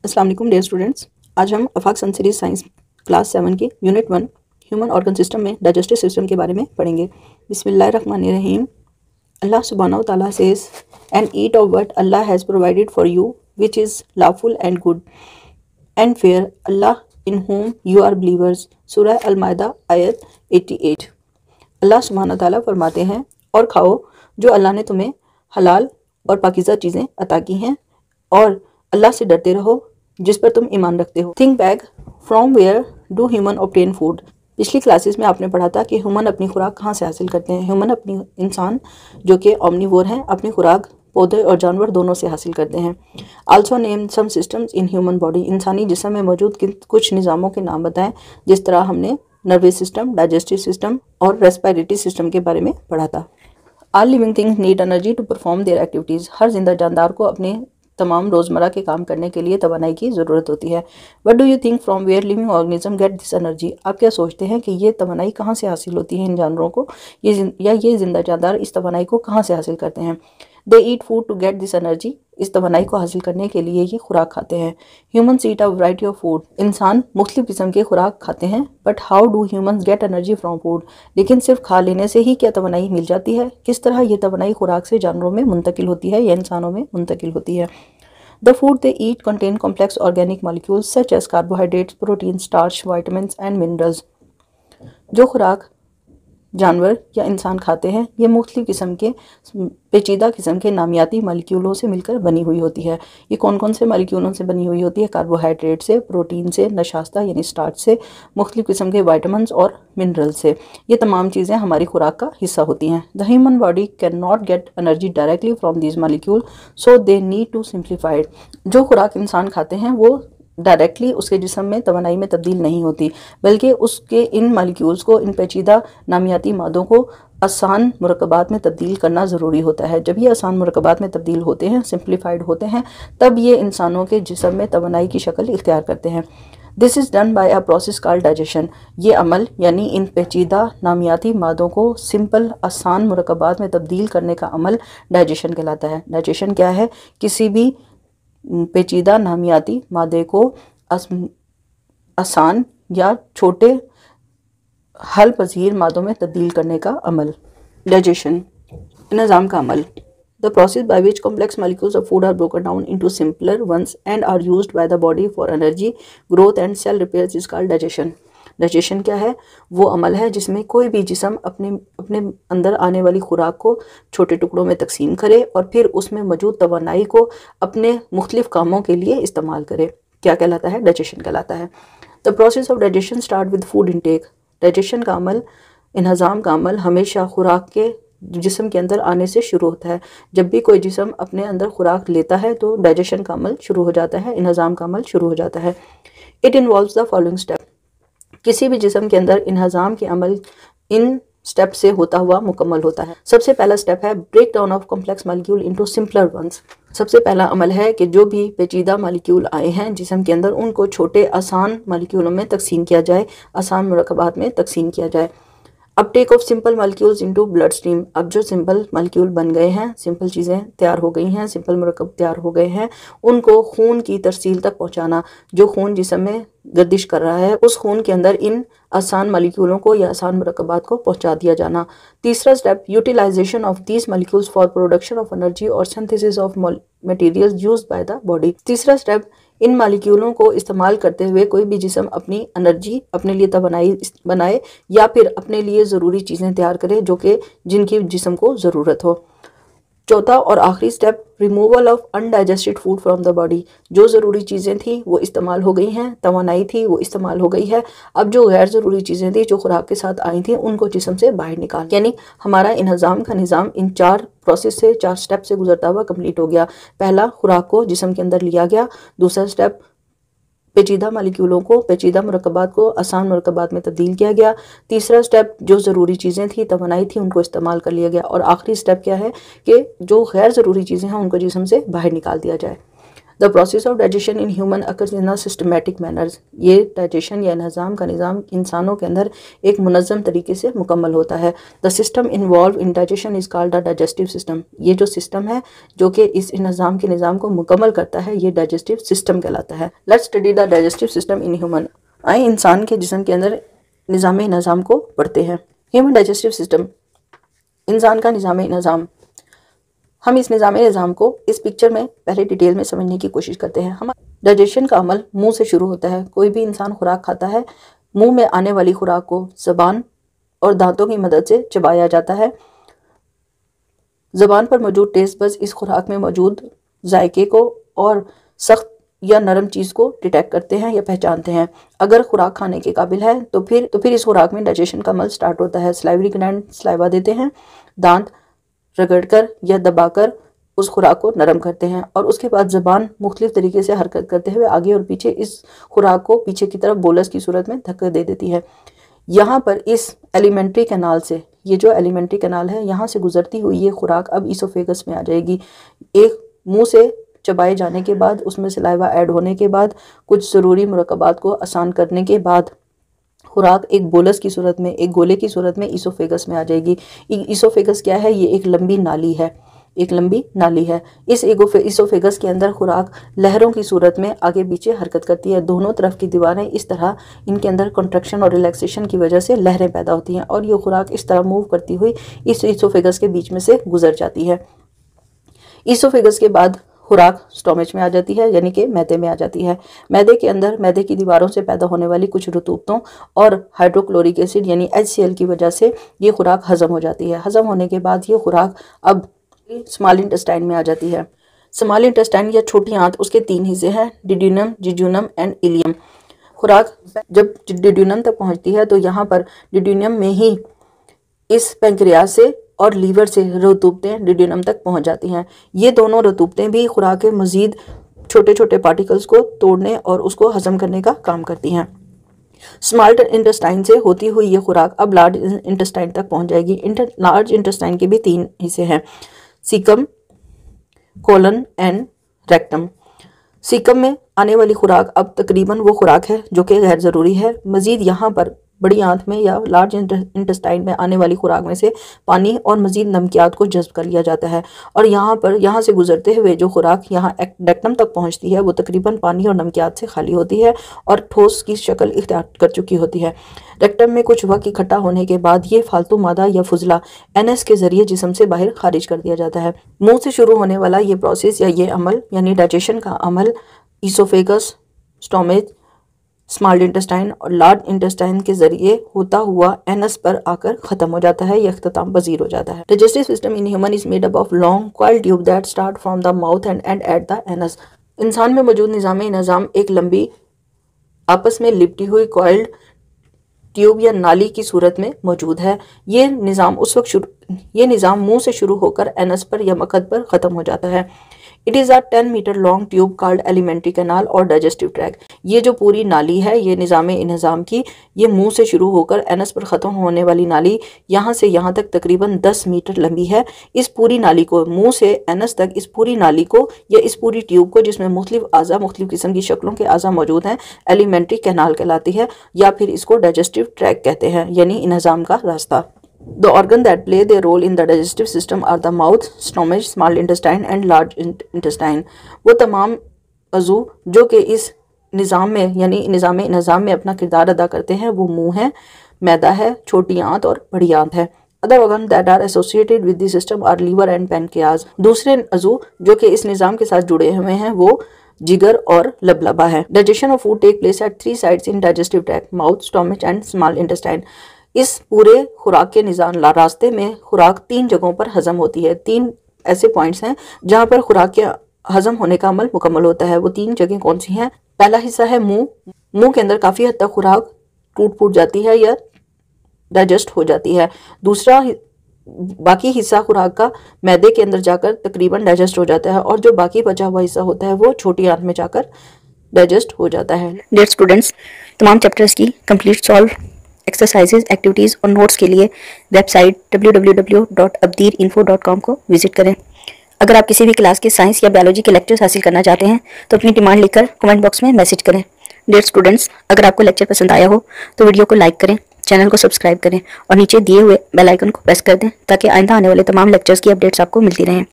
अस्सलाम वालेकुम dear students. आज हम Afaq sun series science class 7 की यूनिट 1 ह्यूमन ऑर्गन सिस्टम में डाइजेस्टिव सिस्टम के बारे में पढ़ेंगे। बिस्मिल्लाहिर्रहमानिर्रहीम। अल्लाह सुब्हानहू तआला says and eat of what Allah has provided for you which is lawful and good and fear Allah in whom you are believers. सूरह अल माइदा आयत 88। अल्लाह सुब्हानहू तआला फरमाते हैं, और खाओ जो अल्लाह ने तुम्हें हलाल और पाकीज़ा चीज़ें अता की हैं, और अल्लाह से डरते रहो जिस पर तुम ईमान रखते हो। Think back from where do human obtain food. पिछली क्लासेस में आपने पढ़ा था कि ह्यूमन अपनी खुराक कहाँ से हासिल करते हैं। ह्यूमन अपनी इंसान जो कि ओमनिवोर हैं अपनी खुराक पौधे और जानवर दोनों से हासिल करते हैं। Also name some systems in human body. इंसानी जिस्म में मौजूद कुछ निज़ामों के नाम बताएं, जिस तरह हमने नर्वस सिस्टम, डाइजेस्टिव सिस्टम और रेस्पिरेटरी सिस्टम के बारे में पढ़ा था। All living things need energy to perform their activities. हर जिंदा जानदार को अपने तमाम रोज़मर्रा के काम करने के लिए तवानाई की ज़रूरत होती है। What do you think from where living organism get this energy. आप क्या सोचते हैं कि ये तवानाई कहाँ से हासिल होती है इन जानवरों को, ये जिंदा जानदार इस तवानाई को कहाँ से हासिल करते हैं। They eat food to get this energy. इस तवानाई को हासिल करने के लिए ये खुराक खाते हैं। Humans eat a variety of food. इंसान मुख्तलिफ किस्म के खुराक खाते हैं। But how do humans get energy from food. लेकिन सिर्फ खा लेने से ही क्या तवानाई मिल जाती है। किस तरह ये तवानाई खुराक से जानवरों में मुंतकिल होती है या इंसानों में मुंतकिल होती है। The food they eat contain complex organic molecules such as carbohydrates, protein, starch, vitamins and minerals. जो खुराक जानवर या इंसान खाते हैं ये मुख्तलिफ किस्म के पेचीदा किस्म के नामियाती मॉलिक्यूलों से मिलकर बनी हुई होती है। ये कौन कौन से मॉलिक्यूलों से बनी हुई होती है। कार्बोहाइड्रेट से, प्रोटीन से, नशास्ता यानी स्टार्च से, मुख्तलिफ किस्म के वाइटामिन्स और मिनरल से। ये तमाम चीज़ें हमारी खुराक का हिस्सा होती हैं। The human body can not get energy directly from these molecule, so they need to simplified. जो खुराक इंसान खाते हैं वो डायरेक्टली उसके जिस्म में तवानाई में तब्दील नहीं होती, बल्कि उसके इन मालिक्यूल्स को, इन पेचीदा नामियाती मादों को आसान मुरक्कबात में तब्दील करना ज़रूरी होता है। जब ये आसान मुरक्कबात में तब्दील होते हैं, सिंप्लीफाइड होते हैं, तब ये इंसानों के जिस्म में तवानाई की शक्ल इख्तियार करते हैं। This is done by a process called digestion. ये अमल यानी इन पेचीदा नामियाती मादों को सिंपल आसान मुरक्कबात में तब्दील करने का अमल डाइजेशन कहलाता है। डाइजेशन क्या है? किसी भी पेचीदा नामियाती मादे को आसान या छोटे हल पजीर मादों में तब्दील करने का अमल। डाइजेशन निज़ाम का अमल। The process by which complex molecules of food are broken down into simpler ones and are used by the body for energy, growth and cell repair is called digestion. Digestion क्या है? वो अमल है जिसमें कोई भी जिस्म अपने अंदर आने वाली खुराक को छोटे टुकड़ों में तकसीम करे और फिर उसमें मौजूद तवानाई को अपने मुख्तलिफ कामों के लिए इस्तेमाल करे। क्या कहलाता है? डाइजेशन कहलाता है। The process of digestion start with food intake. Digestion का अमल, इन्हज़ाम का अमल हमेशा खुराक के जिस्म के अंदर आने से शुरू होता है। जब भी कोई जिस्म अपने अंदर खुराक लेता है तो डाइजेशन का अमल शुरू हो जाता है, इन्हज़ाम का अमल शुरू हो जाता है। It involves the following step. किसी भी जिस्म के अंदर इन्हज़ाम के अमल इन स्टेप से होता हुआ मुकम्मल होता है। सबसे पहला स्टेप है break down of complex molecule into simpler ones. सबसे पहला अमल है कि जो भी पेचीदा मॉलिक्यूल आए हैं जिस्म के अंदर, उनको छोटे आसान मॉलिक्यूलों में तकसीम किया जाए, आसान मुरक्कबात में तकसीम किया जाए। Uptake of simple molecules into blood stream. अब जो सिंपल मॉलिक्यूल बन गए हैं, सिंपल चीज़ें तैयार हो गई हैं, सिंपल मुरक्कब तैयार हो गए हैं, उनको खून की तरसील तक पहुंचाना। जो खून जिस्म में गर्दिश कर रहा है उस खून के अंदर इन आसान मॉलिक्यूलों को या आसान मुरक्कबात को पहुंचा दिया जाना। तीसरा step utilization of these molecules for production of energy और synthesis of materials used by the body. तीसरा स्टेप, इन मॉलिक्यूलों को इस्तेमाल करते हुए कोई भी जिस्म अपनी एनर्जी अपने लिए बनाए या फिर अपने लिए ज़रूरी चीज़ें तैयार करे जिनकी जिस्म को ज़रूरत हो। चौथा और आखिरी step, removal of undigested food from the body. जो ज़रूरी चीज़ें थी वो इस्तेमाल हो गई हैं, तवानाई थी वो इस्तेमाल हो गई है। अब जो गैर ज़रूरी चीज़ें थी जो खुराक के साथ आई थी उनको जिस्म से बाहर निकाल, यानी हमारा इन्हज़ाम का निज़ाम इन 4 प्रोसेस से, 4 स्टेप से गुजरता हुआ कंप्लीट हो गया। पहला, खुराक को जिस्म के अंदर लिया गया। दूसरा स्टेप, पेचीदा मॉलिक्यूलों को, पेचीदा मुरक्कबात को आसान मुरक्कबात में तब्दील किया गया। तीसरा स्टेप, जो ज़रूरी चीज़ें थी, तवानाई थी, उनको इस्तेमाल कर लिया गया। और आखिरी स्टेप क्या है कि जो गैर ज़रूरी चीज़ें हैं उनको जिस्म से बाहर निकाल दिया जाए। The process of digestion in human occurs in a systematic manners. ये डाइजेशन या निज़ाम का निज़ाम इंसानों के अंदर एक मुनज़्ज़म तरीके से मुकम्मल होता है। The system involve in digestion is called the digestive system. ये जो सिस्टम है जो कि इस निज़ाम के निज़ाम को मुकम्मल करता है, ये डाइजेस्टिव सिस्टम कहलाता है। Let's study the digestive system in human. आए इंसान के जिस्म के अंदर निज़ाम को पढ़ते हैं। ह्यूमन डाइजेस्टिव सिस्टम, इंसान का निज़ाम। हम इस निज़ाम को इस पिक्चर में पहले डिटेल में समझने की कोशिश करते हैं। हम डाइजेशन का अमल मुंह से शुरू होता है। कोई भी इंसान खुराक खाता है, मुंह में आने वाली खुराक को ज़बान और दांतों की मदद से चबाया जाता है। ज़बान पर मौजूद टेस्ट बड्स इस खुराक में मौजूद जायके को और सख्त या नरम चीज़ को डिटेक्ट करते हैं या पहचानते हैं। अगर खुराक खाने के काबिल है तो फिर इस खुराक में डाइजेशन का अमल स्टार्ट होता है। स्लाइवरी ग्लैंड स्लाइवा देते हैं, दांत रगड़कर या दबाकर उस खुराक को नरम करते हैं और उसके बाद ज़बान मुख्तलिफ तरीके से हरकत करते हुए आगे और पीछे इस खुराक को पीछे की तरफ बोलस की सूरत में धक्का दे देती है। यहाँ पर इस एलिमेंट्री कैनाल से, ये जो एलिमेंट्री कैनाल है, यहाँ से गुजरती हुई ये खुराक अब ईसोफेगस में आ जाएगी। एक मुंह से चबाए जाने के बाद, उसमें सलाइवा ऐड होने के बाद, कुछ ज़रूरी मुरक्कबात को आसान करने के बाद खुराक एक बोलस की सूरत में, एक गोले की सूरत में ईसोफेगस में आ जाएगी। ईसोफेगस क्या है? ये एक लंबी नाली है। इस ईसोफेगस के अंदर खुराक लहरों की सूरत में आगे पीछे हरकत करती है। दोनों तरफ की दीवारें इस तरह, इनके अंदर कॉन्ट्रैक्शन और रिलैक्सेशन की वजह से लहरें पैदा होती हैं और ये खुराक इस तरह मूव करती हुई इस ईसोफेगस के बीच में से गुजर जाती है। ईसोफेगस के बाद खुराक स्टोमच में आ जाती है, यानी कि मैदे में आ जाती है। मैदे के अंदर मैदे की दीवारों से पैदा होने वाली कुछ रतूबतों और हाइड्रोक्लोरिक एसिड यानी HCl की वजह से ये खुराक हजम हो जाती है। हजम होने के बाद ये खुराक अब स्मॉल इंटेस्टाइन में आ जाती है। स्मॉल इंटेस्टाइन या छोटी आंत, उसके 3 हिस्से हैं, डिड्यूनम, जिजूनम एंड इलियम। खुराक जब डिड्यूनम तक पहुंचती है तो यहाँ पर डिड्यूनम में ही इस पैंक्रियाज से और लीवर से रतूबतें डिड्यूनम तक पहुंच जाती हैं। ये दोनों रतूबतें भी खुराक के मजीद छोटे छोटे पार्टिकल्स को तोड़ने और उसको हजम करने का काम करती हैं। स्मॉल इंटेस्टाइन से होती हुई ये खुराक अब लार्ज इंटेस्टाइन तक पहुंच जाएगी। लार्ज इंटेस्टाइन के भी 3 हिस्से हैं, caecum, colon and rectum. Caecum में आने वाली खुराक अब तकरीबन वो खुराक है जो कि गैर ज़रूरी है। मज़ीद यहाँ पर बड़ी आंत में या लार्ज इंटेस्टाइन में आने वाली खुराक में से पानी और मज़ीद नमकियात को जज्ब कर लिया जाता है और यहाँ से गुजरते हुए जो खुराक यहाँ रेक्टम तक पहुँचती है वो तकरीबन पानी और नमकियात से खाली होती है और ठोस की शक्ल इख्तियार कर चुकी होती है। रेक्टम में कुछ वक्त इकट्ठा होने के बाद ये फालतू मादा या फुजला NS के ज़रिए जिस्म से बाहर खारिज कर दिया जाता है। मुँह से शुरू होने वाला ये प्रोसेस या ये अमल यानी डाइजेशन का अमल ईसोफेगस, स्टोमच, स्मॉल इंटेस्टाइन और लार्ज इंटेस्टाइन के जरिए होता हुआ NS पर आकर खत्म हो जाता है या इख्तिताम पजीर हो जाता है। Digestive system in human is made up of long coiled tube that start from the mouth and and at the NS। इंसान में मौजूद निज़ाम एक लंबी आपस में लिपटी हुई कॉइल्ड ट्यूब या नाली की सूरत में मौजूद है। ये निज़ाम मुंह से शुरू होकर NS पर या मकद पर ख़त्म हो जाता है। It is a 10 metre long tube called alimentary canal और डाइजेस्टिव ट्रैक। ये जो पूरी नाली है, ये निज़ाम की, ये मुंह से शुरू होकर NS पर ख़त्म होने वाली नाली यहाँ से यहाँ तक तकरीबन 10 मीटर लंबी है। इस पूरी नाली को, मुंह से NS तक इस पूरी नाली को या इस पूरी ट्यूब को, जिसमें मुख्तलिफ किस्म की शक्लों के आज़ा मौजूद हैं, एलिमेंट्री कैनाल कहलाती है या फिर इसको डाइजेस्टिव ट्रैक कहते हैं, यानी निज़ाम का रास्ता। The organ that play their role in the digestive system are the mouth, stomach, small intestine and large intestine। वो तमाम अज़ू जो कि इस निज़ाम में यानी निज़ाम में अपना किरदार अदा करते हैं वो मुंह है, मैदा है, छोटी आंत और बड़ी आंत है। Other organ that are associated with the system are liver and pancreas। दूसरे अज़ू जो कि इस निज़ाम के साथ जुड़े हुए हैं वो जिगर और लबलबा है। Digestion of food take place at 3 sites in digestive tract: mouth, stomach and small intestine। इस पूरे खुराक के निज़ाम रास्ते में खुराक 3 जगहों पर हजम होती है। 3 ऐसे पॉइंट्स हैं जहां पर खुराक के हजम होने का अमल मुकम्मल होता है। वो 3 जगह कौन सी हैं? पहला हिस्सा है मुंह के अंदर काफ़ी हद तक खुराक टूट फूट जाती है या डाइजेस्ट हो जाती है। दूसरा बाकी हिस्सा खुराक का मैदे के अंदर जाकर तकरीबन डाइजेस्ट हो जाता है और जो बाकी बचा हुआ हिस्सा होता है वो छोटी आंत में जाकर डाइजेस्ट हो जाता है। डियर स्टूडेंट्स, तमाम चैप्टर्स की कंप्लीट सॉल्व एक्सरसाइजेज, एक्टिविटीज़ और नोट्स के लिए वेबसाइट www.abdirinfo.com को विजिट करें। अगर आप किसी भी क्लास के साइंस या बायोलॉजी के लेक्चर्स हासिल करना चाहते हैं तो अपनी डिमांड लिखकर कमेंट बॉक्स में मैसेज करें। डियर स्टूडेंट्स, अगर आपको लेक्चर पसंद आया हो तो वीडियो को लाइक करें, चैनल को सब्सक्राइब करें और नीचे दिए हुए बेल आइकन को प्रेस कर दें ताकि आइंदा आने वाले तमाम लेक्चर्स की अपडेट्स आपको मिलती रहें।